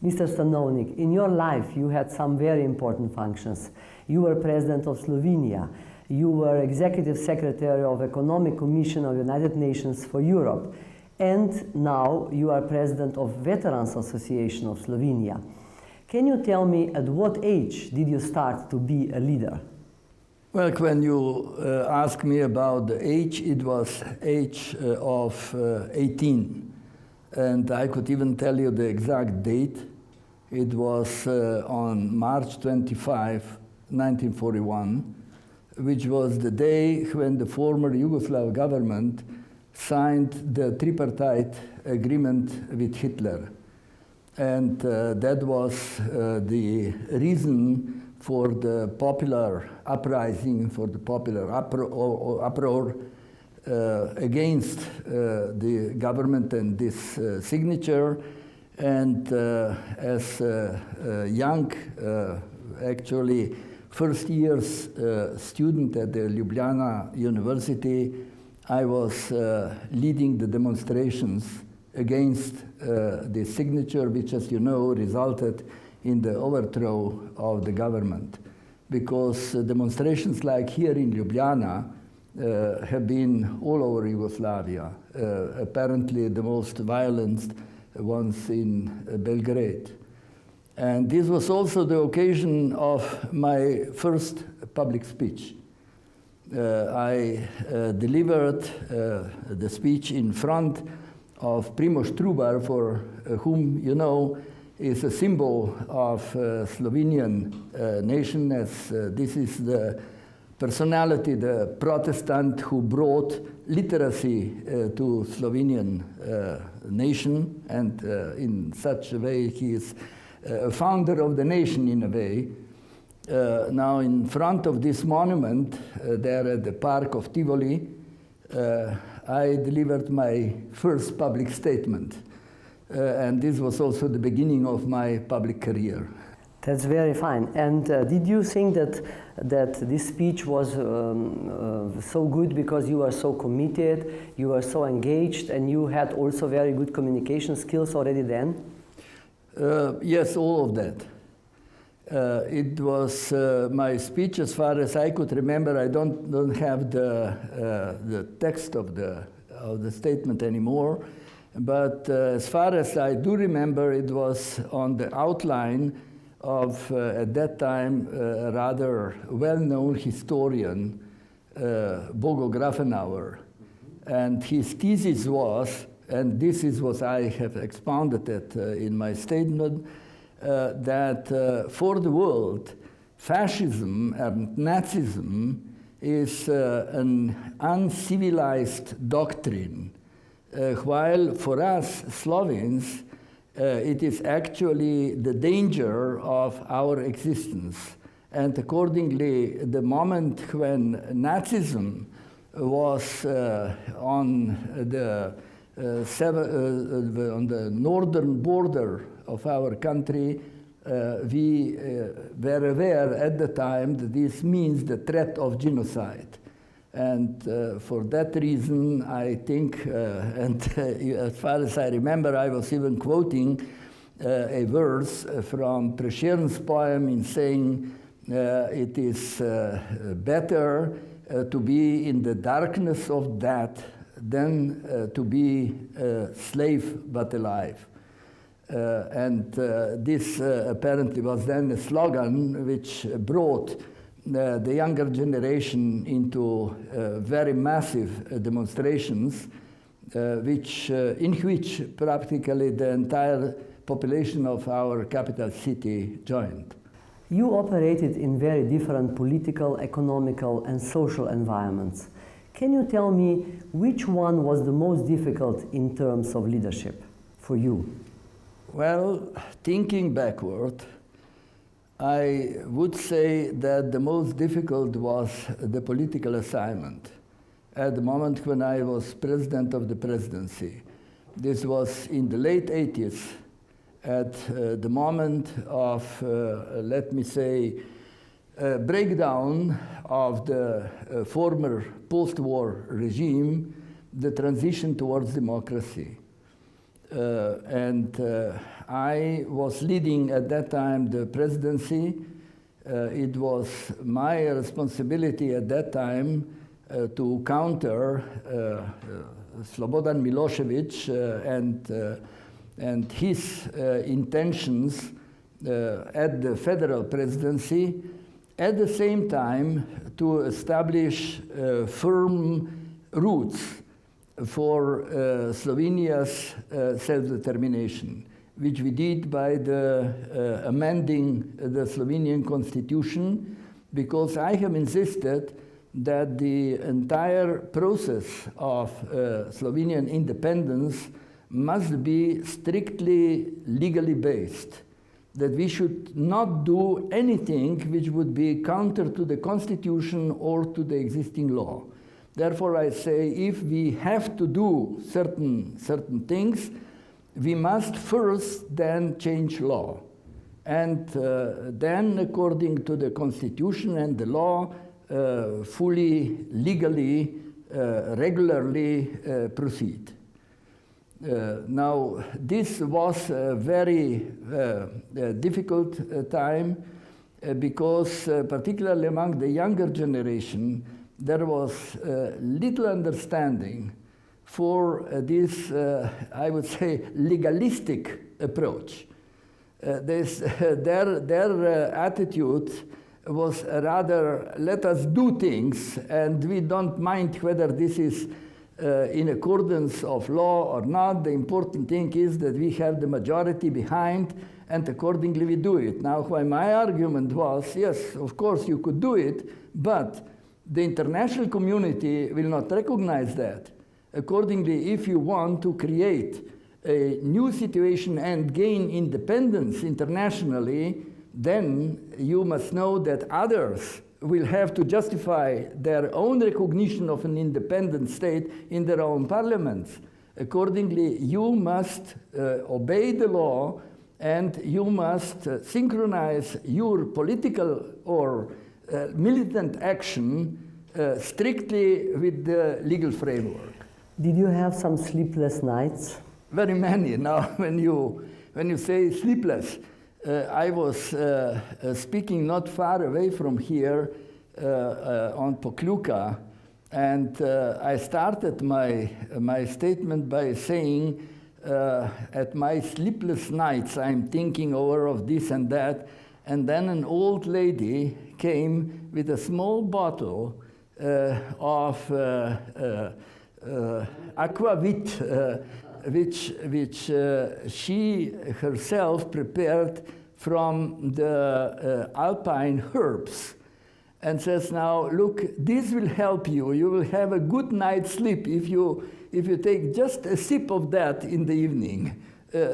Mr. Stanovnik, in your life you had some very important functions. You were President of Slovenia. You were Executive Secretary of Economic Commission of United Nations for Europe. And now you are President of Veterans Association of Slovenia. Can you tell me at what age did you start to be a leader? Well, when you ask me about the age, it was age of 18. And I could even tell you the exact date. It was on March 25, 1941, which was the day when the former Yugoslav government signed the tripartite agreement with Hitler. And that was the reason for the popular uprising, for the popular uproar against the government and this signature. And as a young, actually, first year's student at the Ljubljana University, I was leading the demonstrations against the signature, which, as you know, resulted in the overthrow of the government. Because demonstrations like here in Ljubljana have been all over Yugoslavia, apparently the most violent ones in Belgrade. And this was also the occasion of my first public speech. I delivered the speech in front of Primož Trubar, for whom you know is a symbol of Slovenian nation, as this is the personality, the Protestant who brought literacy to Slovenian nation, and in such a way he is a founder of the nation in a way. Now in front of this monument, there at the park of Tivoli, I delivered my first public statement. And this was also the beginning of my public career. That's very fine. And did you think that this speech was so good because you were so committed, you were so engaged, and you had also very good communication skills already then? Yes, all of that. It was my speech, as far as I could remember. I don't have the text of the statement anymore. But as far as I do remember, it was on the outline of, at that time, a rather well-known historian, Bogo Grafenauer. And his thesis was, and this is what I have expounded it in my statement, that for the world, fascism and Nazism is an uncivilized doctrine, while for us Slovenes, it is actually the danger of our existence. And accordingly, the moment when Nazism was on the northern border of our country, we were aware at the time that this means the threat of genocide. And for that reason, I think, and as far as I remember, I was even quoting a verse from Prešern's poem in saying, it is better to be in the darkness of death than to be a slave but alive. And this apparently was then a slogan which brought the younger generation into very massive demonstrations, in which practically the entire population of our capital city joined. You operated in very different political, economical, and social environments. Can you tell me which one was the most difficult in terms of leadership for you? Well, thinking backward, I would say that the most difficult was the political assignment at the moment when I was president of the presidency. This was in the late 80s, at the moment of, let me say, breakdown of the former post-war regime, the transition towards democracy. I was leading at that time the presidency. It was my responsibility at that time to counter Slobodan Milosevic and his intentions at the federal presidency, at the same time to establish firm roots for Slovenia's self-determination, which we did by the amending the Slovenian constitution, because I have insisted that the entire process of Slovenian independence must be strictly legally based, that we should not do anything which would be counter to the constitution or to the existing law. Therefore, I say if we have to do certain things, we must first then change law. And then, according to the constitution and the law, fully, legally, regularly proceed. Now, this was a very difficult time because, particularly among the younger generation, there was little understanding for this, I would say, legalistic approach. Their attitude was rather, let us do things, and we don't mind whether this is in accordance of law or not. The important thing is that we have the majority behind, and accordingly we do it. Now, my argument was, yes, of course you could do it, but the international community will not recognize that. Accordingly, if you want to create a new situation and gain independence internationally, then you must know that others will have to justify their own recognition of an independent state in their own parliaments. Accordingly, you must obey the law, and you must synchronize your political or militant action strictly with the legal framework. Did you have some sleepless nights? Very many. Now, when you say sleepless, I was speaking not far away from here on Pokljuka, and I started my statement by saying, at my sleepless nights, I'm thinking over of this and that, and then an old lady came with a small bottle of aquavit, which she herself prepared from the alpine herbs, and says, now look, this will help you. You will have a good night's sleep if you take just a sip of that in the evening.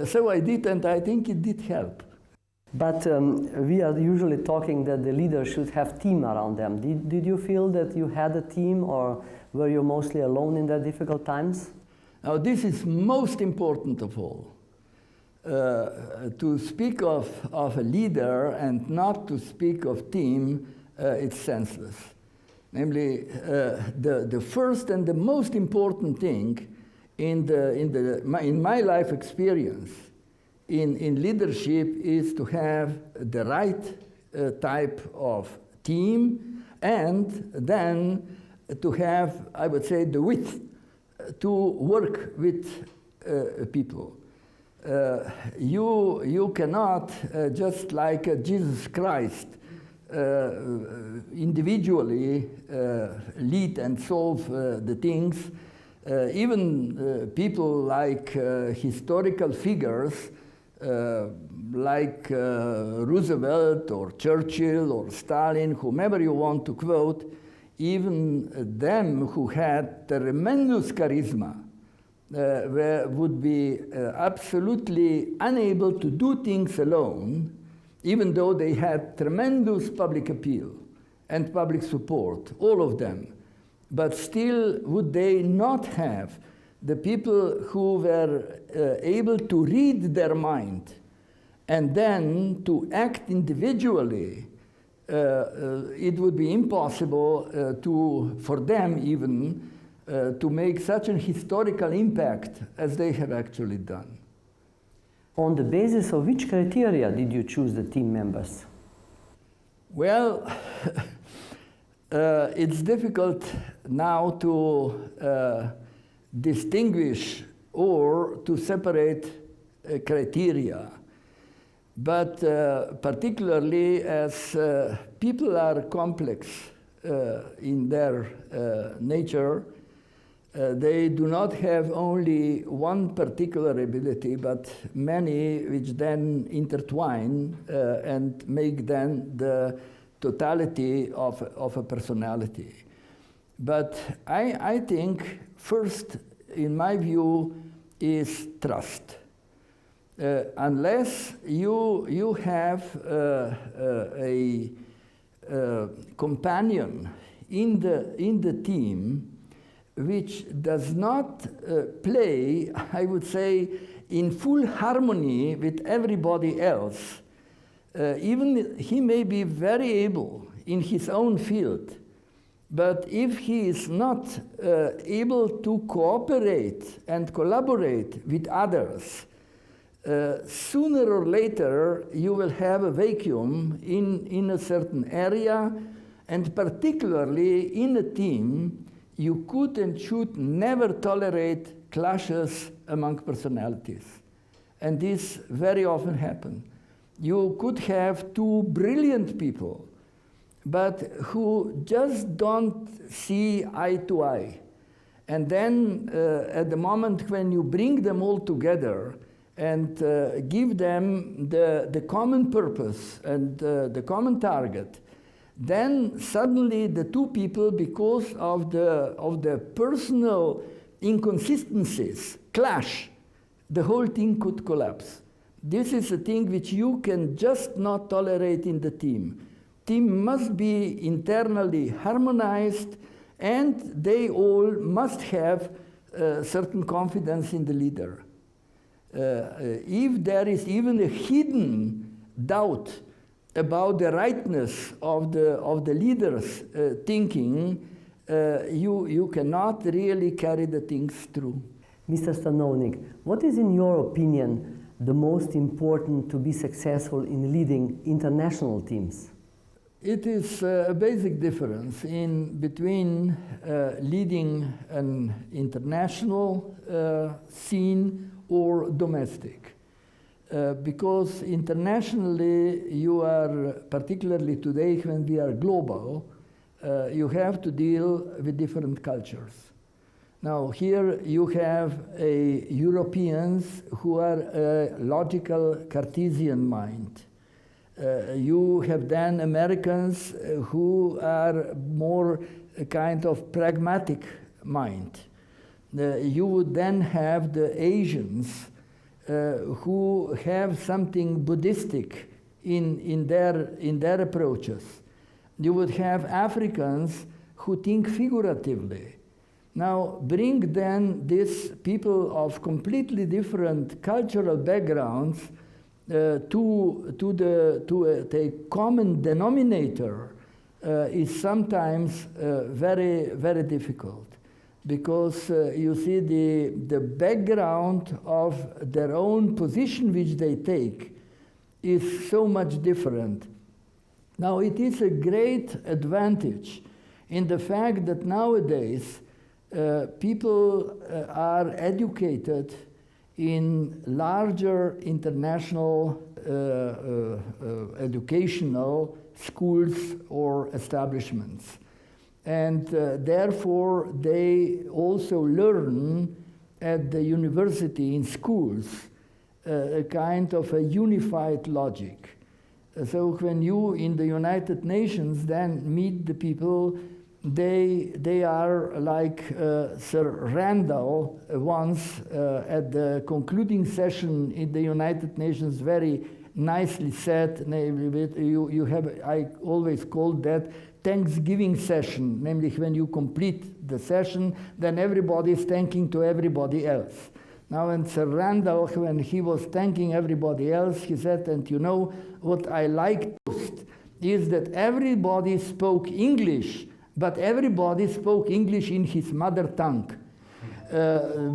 So I did, and I think it did help. But we are usually talking that the leader should have team around them. Did you feel that you had a team, or were you mostly alone in the difficult times? Now, this is most important of all. To speak of a leader and not to speak of team, it's senseless. Namely, the first and the most important thing in my life experience in leadership is to have the right type of team, and then to have, I would say, the width to work with people. You cannot, just like Jesus Christ, individually lead and solve the things. Even people like historical figures like Roosevelt or Churchill or Stalin, whomever you want to quote, even them who had tremendous charisma would be absolutely unable to do things alone, even though they had tremendous public appeal and public support, all of them. But still, would they not have the people who were able to read their mind and then to act individually? It would be impossible for them even to make such an historical impact as they have actually done. On the basis of which criteria did you choose the team members? Well, it's difficult now to distinguish or to separate criteria. But particularly as people are complex in their nature, they do not have only one particular ability, but many which then intertwine and make then the totality of a personality. But I think first, in my view, is trust. Unless you have a companion in the team which does not play, I would say, in full harmony with everybody else, even he may be very able in his own field, but if he is not able to cooperate and collaborate with others, sooner or later you will have a vacuum in a certain area, and particularly in a team, you could and should never tolerate clashes among personalities. And this very often happens. You could have two brilliant people, but who just don't see eye to eye. And then at the moment when you bring them all together and give them the common purpose and the common target, then suddenly the two people, because of the personal inconsistencies, clash. The whole thing could collapse. This is a thing which you can just not tolerate in the team. Team must be internally harmonized, and they all must have certain confidence in the leader. If there is even a hidden doubt about the rightness of the leader's thinking, you cannot really carry the things through. Mr. Stanovnik, what is in your opinion the most important to be successful in leading international teams? It is a basic difference between leading an international scene or domestic. Because internationally, you are, particularly today when we are global, you have to deal with different cultures. Now here you have Europeans who are a logical Cartesian mind. You have then Americans who are more a kind of pragmatic mind. You would then have the Asians who have something Buddhistic in their approaches. You would have Africans who think figuratively. Now bring then these people of completely different cultural backgrounds to a common denominator is sometimes very, very difficult. Because you see the background of their own position which they take is so much different. Now it is a great advantage in the fact that nowadays people are educated in larger international educational schools or establishments. And therefore, they also learn at the university, in schools, a kind of a unified logic. So when you, in the United Nations, then meet the people, they are like Sir Randall once at the concluding session in the United Nations very nicely said, namely, you have, I always called that Thanksgiving session, namely when you complete the session, then everybody is thanking to everybody else. Now, and Sir Randall, when he was thanking everybody else, he said, and you know, what I like most is that everybody spoke English, but everybody spoke English in his mother tongue,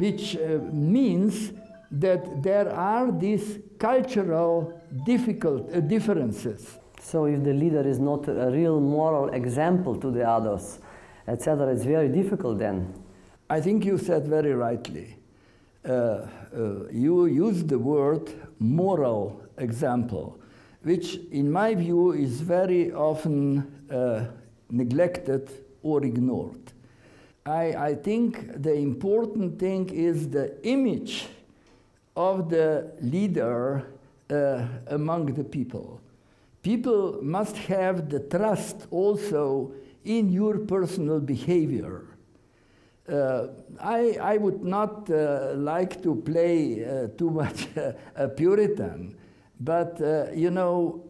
which means that there are these cultural differences. So if the leader is not a real moral example to the others, etc., it's very difficult then. I think you said very rightly. You used the word moral example, which in my view is very often neglected or ignored. I think the important thing is the image of the leader among the people. People must have the trust also in your personal behavior. I would not like to play too much a Puritan, but you know,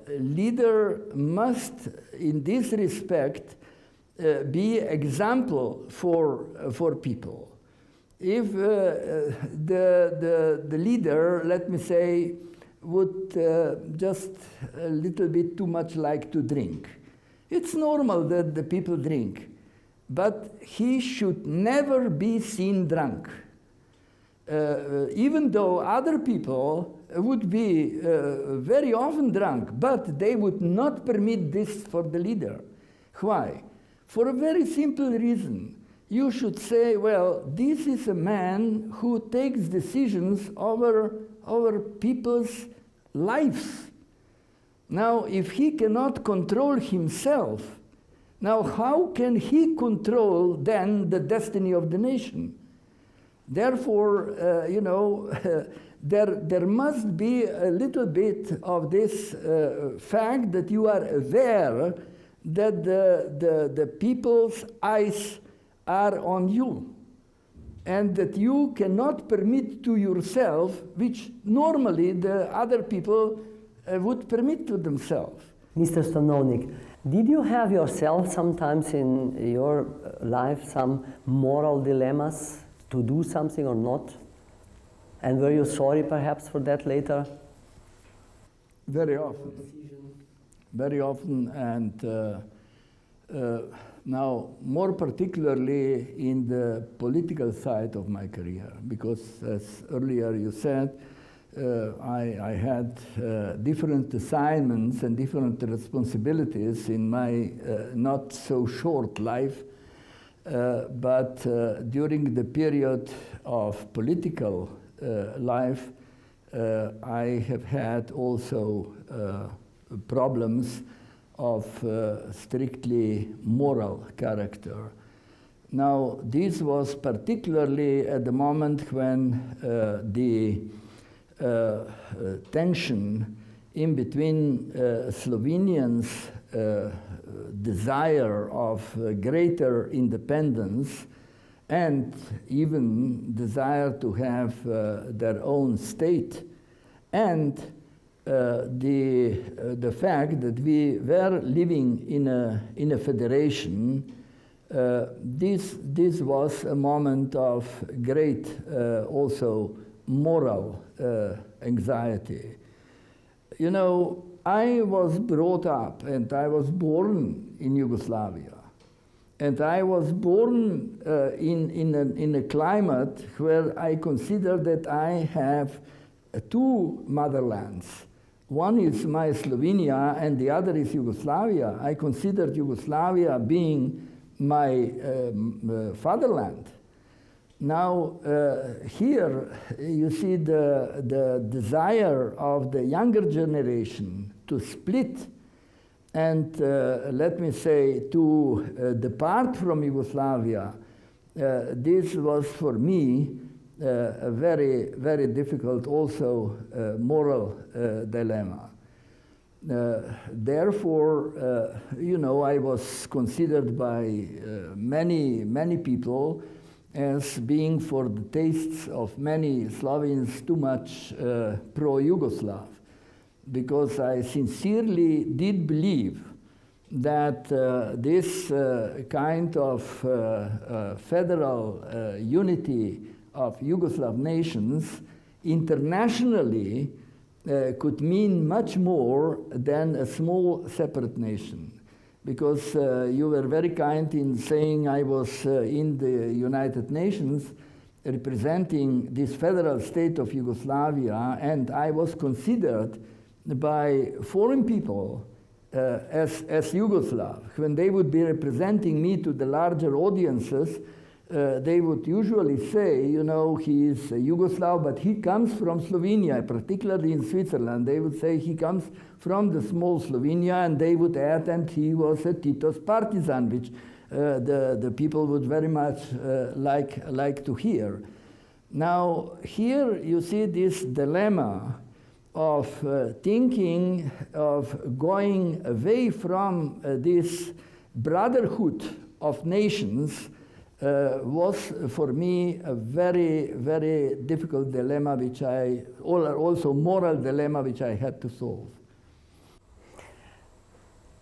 leader must, in this respect, be example for people. If the leader, let me say, would just a little bit too much like to drink, it's normal that the people drink, but he should never be seen drunk. Even though other people would be very often drunk, but they would not permit this for the leader. Why? For a very simple reason. You should say, well, this is a man who takes decisions over people's lives. Now, if he cannot control himself, now how can he control then the destiny of the nation? Therefore, you know, there must be a little bit of this fact that you are aware that the people's eyes are on you, and that you cannot permit to yourself, which normally the other people would permit to themselves. Mr. Stanovnik, did you have yourself sometimes in your life some moral dilemmas to do something or not? And were you sorry perhaps for that later? Very often. Very often, and now more particularly in the political side of my career, because as earlier you said, I had different assignments and different responsibilities in my not so short life, but during the period of political life, I have had also problems of strictly moral character. Now, this was particularly at the moment when the tension in between Slovenians' desire of greater independence and even desire to have their own state, and the fact that we were living in a federation, this was a moment of great also moral anxiety. You know, I was brought up and I was born in Yugoslavia, and I was born in a climate where I consider that I have two motherlands. One is my Slovenia and the other is Yugoslavia. I considered Yugoslavia being my fatherland. Now, here you see the desire of the younger generation to split and, let me say, to depart from Yugoslavia. This was for me a very, very difficult also moral dilemma. Therefore, you know, I was considered by many people as being, for the tastes of many Slovenes, too much pro-Yugoslav, because I sincerely did believe that this kind of federal unity of Yugoslav nations internationally could mean much more than a small separate nation. Because you were very kind in saying I was in the United Nations, representing this federal state of Yugoslavia, and I was considered by foreign people as Yugoslav. When they would be representing me to the larger audiences, they would usually say, you know, he is a Yugoslav, but he comes from Slovenia, particularly in Switzerland. They would say he comes from the small Slovenia, and they would add, and he was a Tito's partisan, which the people would very much like to hear. Now, here you see this dilemma of thinking of going away from this brotherhood of nations was for me a very, very difficult dilemma, which also moral dilemma, which I had to solve.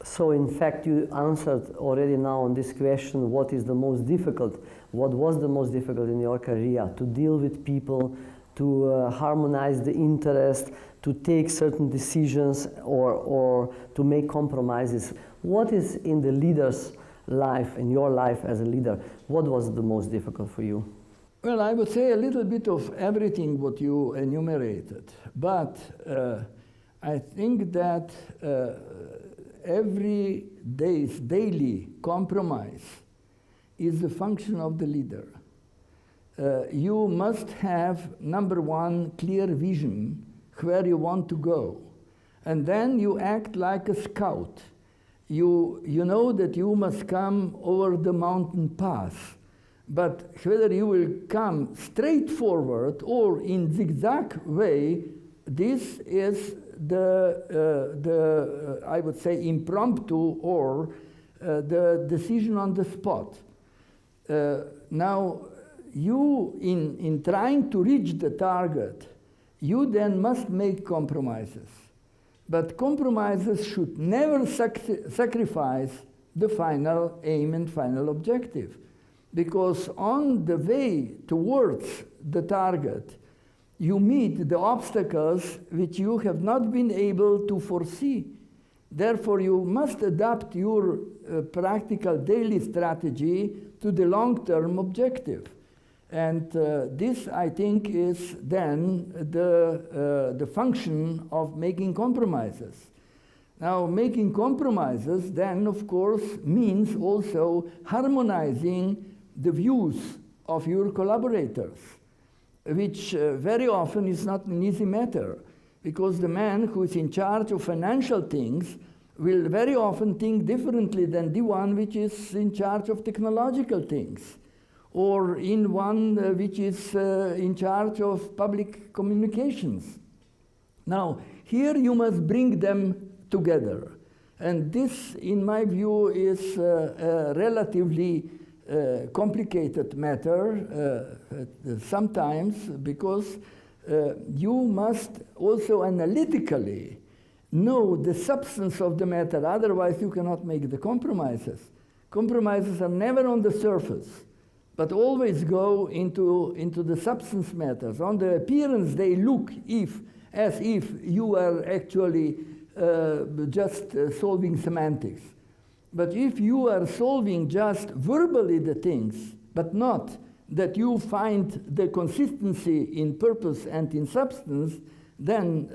So in fact, you answered already now on this question, what is the most difficult? What was the most difficult in your career? To deal with people, to harmonize the interest, to take certain decisions, or to make compromises. What is in the leader's life, in your life as a leader, what was the most difficult for you? Well, I would say a little bit of everything what you enumerated. But I think that every day's daily compromise is a function of the leader. You must have, number one, clear vision where you want to go. And then you act like a scout. You know that you must come over the mountain pass. But whether you will come straight forward or in zigzag way, this is the I would say, impromptu or the decision on the spot. Now, you, in trying to reach the target, you then must make compromises. But compromises should never sacrifice the final aim and final objective. Because on the way towards the target, you meet the obstacles which you have not been able to foresee. Therefore, you must adapt your practical daily strategy to the long-term objective. And this, I think, is then the function of making compromises. Now, making compromises then, of course, means also harmonizing the views of your collaborators, which very often is not an easy matter, because the man who is in charge of financial things will very often think differently than the one which is in charge of technological things, or in one which is in charge of public communications. Now, here you must bring them together. And this, in my view, is a relatively complicated matter sometimes, because you must also analytically know the substance of the matter, otherwise you cannot make the compromises. Compromises are never on the surface, but always go into the substance matters. On the appearance, they look as if you are actually just solving semantics. But if you are solving just verbally the things, but not that you find the consistency in purpose and in substance, then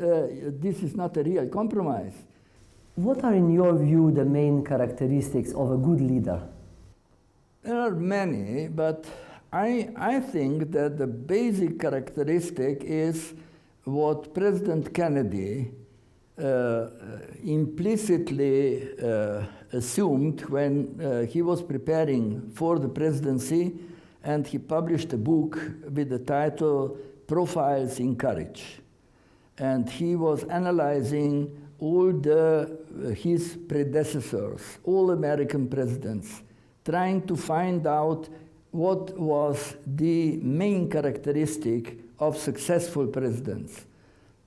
this is not a real compromise. What are, in your view, the main characteristics of a good leader? There are many, but I think that the basic characteristic is what President Kennedy implicitly assumed when he was preparing for the presidency, and he published a book with the title Profiles in Courage. And he was analyzing all his predecessors, all American presidents, trying to find out what was the main characteristic of successful presidents.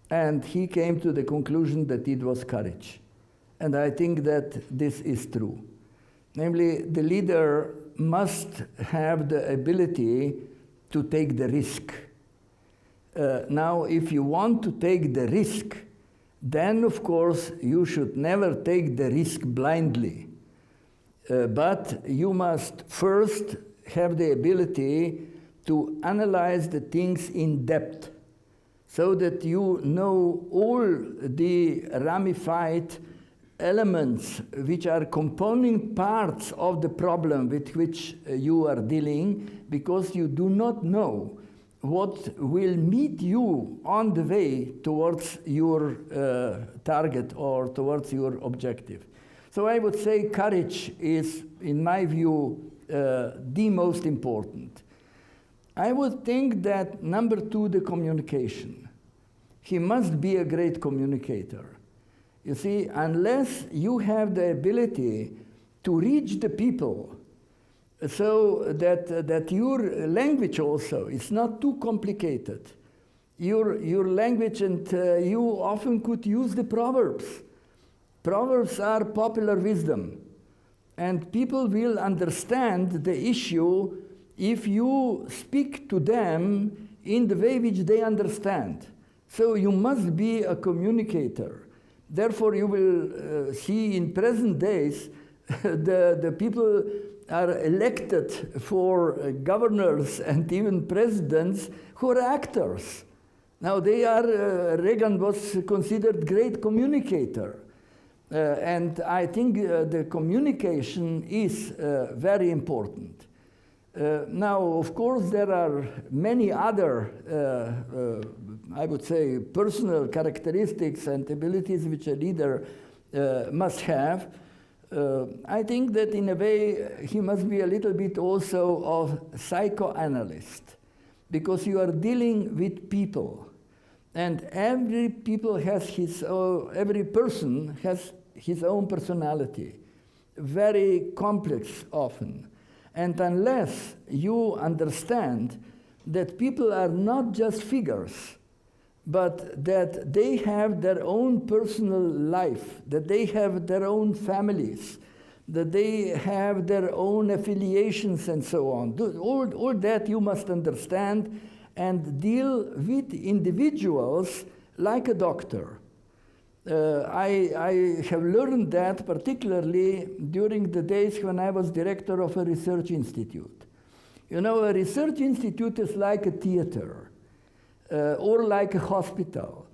And he came to the conclusion that it was courage. And I think that this is true. Namely, the leader must have the ability to take the risk. Now, if you want to take the risk, then of course you should never take the risk blindly. But you must first have the ability to analyze the things in depth, so that you know all the ramified elements which are component parts of the problem with which you are dealing, because you do not know what will meet you on the way towards your target or towards your objective. So I would say courage is, in my view, the most important. I would think that number two, the communication. He must be a great communicator. You see, unless you have the ability to reach the people, so that your language also is not too complicated. Your language, and you often could use the proverbs. Proverbs are popular wisdom, and people will understand the issue if you speak to them in the way which they understand. So you must be a communicator. Therefore, you will see in present days the people are elected for governors and even presidents who are actors. Now they are, Reagan was considered great communicator. And I think the communication is very important. Now, of course, there are many other, I would say, personal characteristics and abilities which a leader must have. I think that in a way he must be a little bit also of psychoanalyst, because you are dealing with people, and every person has his own personality, very complex often. And unless you understand that people are not just figures, but that they have their own personal life, that they have their own families, that they have their own affiliations and so on. All that you must understand and deal with individuals like a doctor. I have learned that particularly during the days when I was director of a research institute. You know, a research institute is like a theater. Or like a hospital,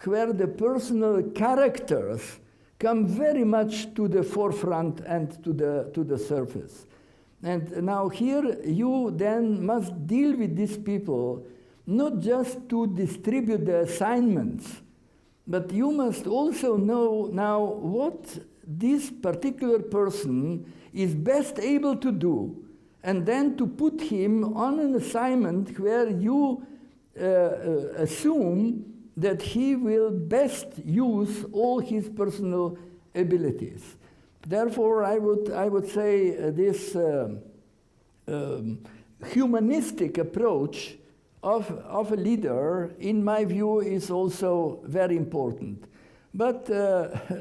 where the personal characters come very much to the forefront and to the surface. And now here you then must deal with these people, not just to distribute the assignments, but you must also know now what this particular person is best able to do, and then to put him on an assignment where you assume that he will best use all his personal abilities. Therefore, I would say this humanistic approach of a leader, in my view, is also very important. But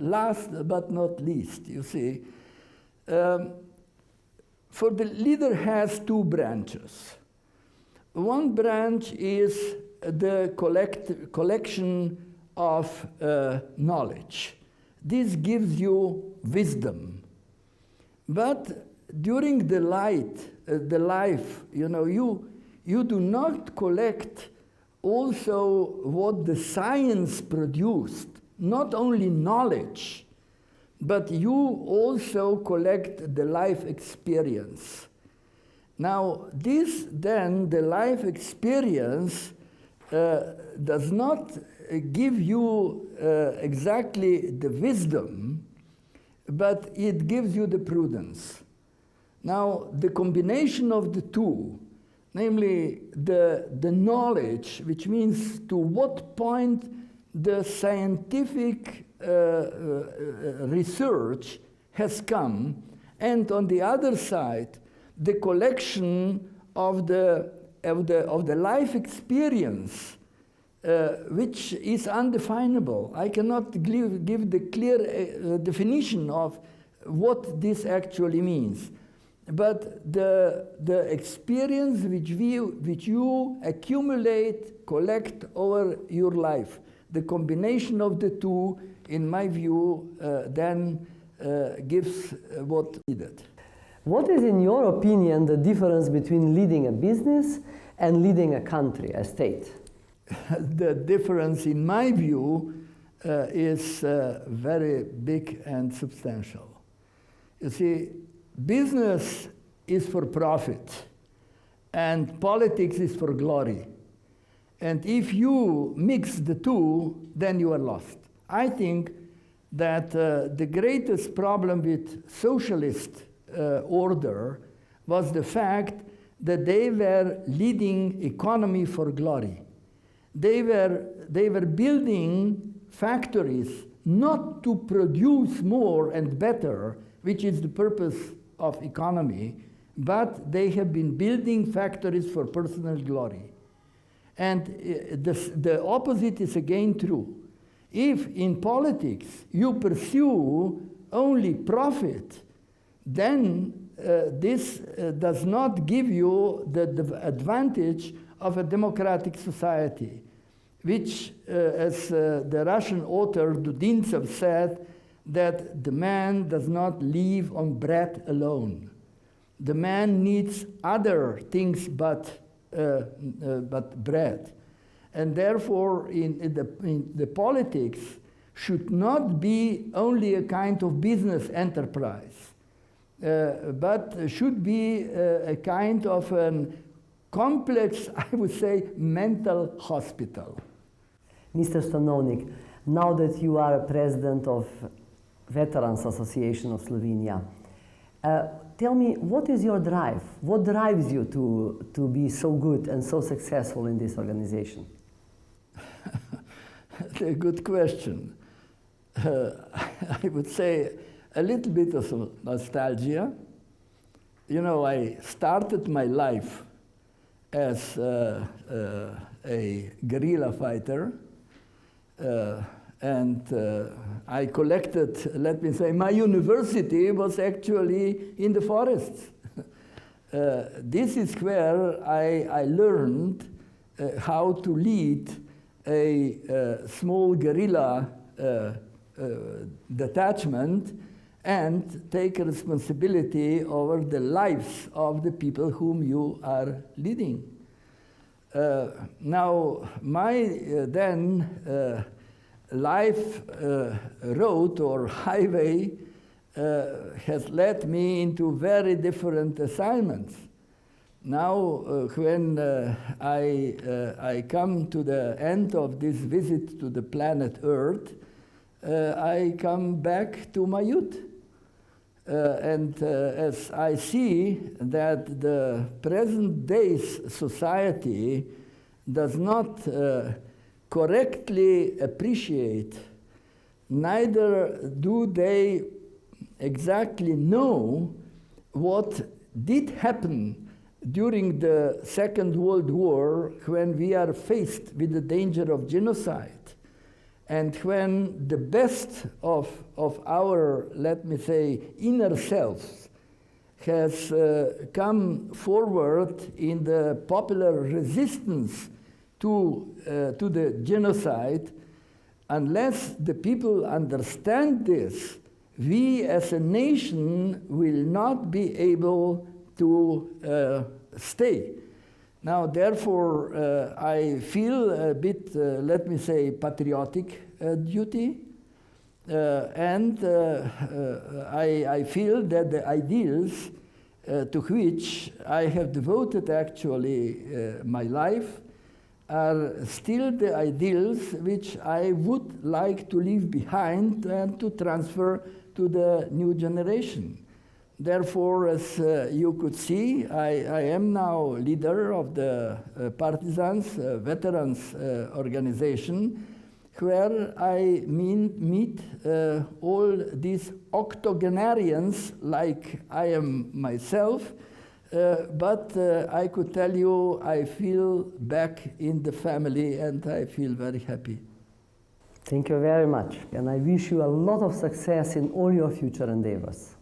last but not least, you see, for the leader has two branches. One branch is the collection of knowledge. This gives you wisdom. But during the life, you know, you do not collect also what the science produced, not only knowledge, but you also collect the life experience. Now, this then, the life experience, does not give you exactly the wisdom, but it gives you the prudence. Now, the combination of the two, namely the knowledge, which means to what point the scientific research has come, and on the other side, the collection of the life experience, which is undefinable. I cannot give the clear definition of what this actually means. But the experience which you accumulate, collect over your life, the combination of the two, in my view, then gives what needed. What is, in your opinion, the difference between leading a business and leading a country, a state? The difference, in my view, is very big and substantial. You see, business is for profit, and politics is for glory. And if you mix the two, then you are lost. I think that the greatest problem with socialist order was the fact that they were leading economy for glory. They were building factories not to produce more and better, which is the purpose of economy, but they have been building factories for personal glory. And the opposite is again true. If in politics you pursue only profit, then this does not give you the advantage of a democratic society, which, as the Russian author Dudintsov said, that the man does not live on bread alone. The man needs other things but bread. And therefore, in the politics should not be only a kind of business enterprise, but should be a kind of a complex, I would say, mental hospital. Mr. Stanovnik, now that you are a president of Veterans Association of Slovenia, tell me, what is your drive? What drives you to be so good and so successful in this organization? That's a good question. I would say a little bit of nostalgia. You know, I started my life as a guerrilla fighter, and I collected, let me say, my university was actually in the forests. This is where I learned how to lead a small guerrilla detachment and take responsibility over the lives of the people whom you are leading. Now, my then life road or highway has led me into very different assignments. Now, when I come to the end of this visit to the planet Earth, I come back to my youth. And as I see that the present day's society does not correctly appreciate, neither do they exactly know what did happen during the Second World War, when we are faced with the danger of genocide, and when the best of our, let me say, inner selves has come forward in the popular resistance to the genocide. Unless the people understand this, we as a nation will not be able to stay. Now, therefore, I feel a bit, let me say, patriotic duty, and I feel that the ideals to which I have devoted actually my life are still the ideals which I would like to leave behind and to transfer to the new generation. Therefore, as you could see, I am now leader of the Partisans Veterans Organization, where I meet all these octogenarians like I am myself, but I could tell you I feel back in the family and I feel very happy. Thank you very much, and I wish you a lot of success in all your future endeavors.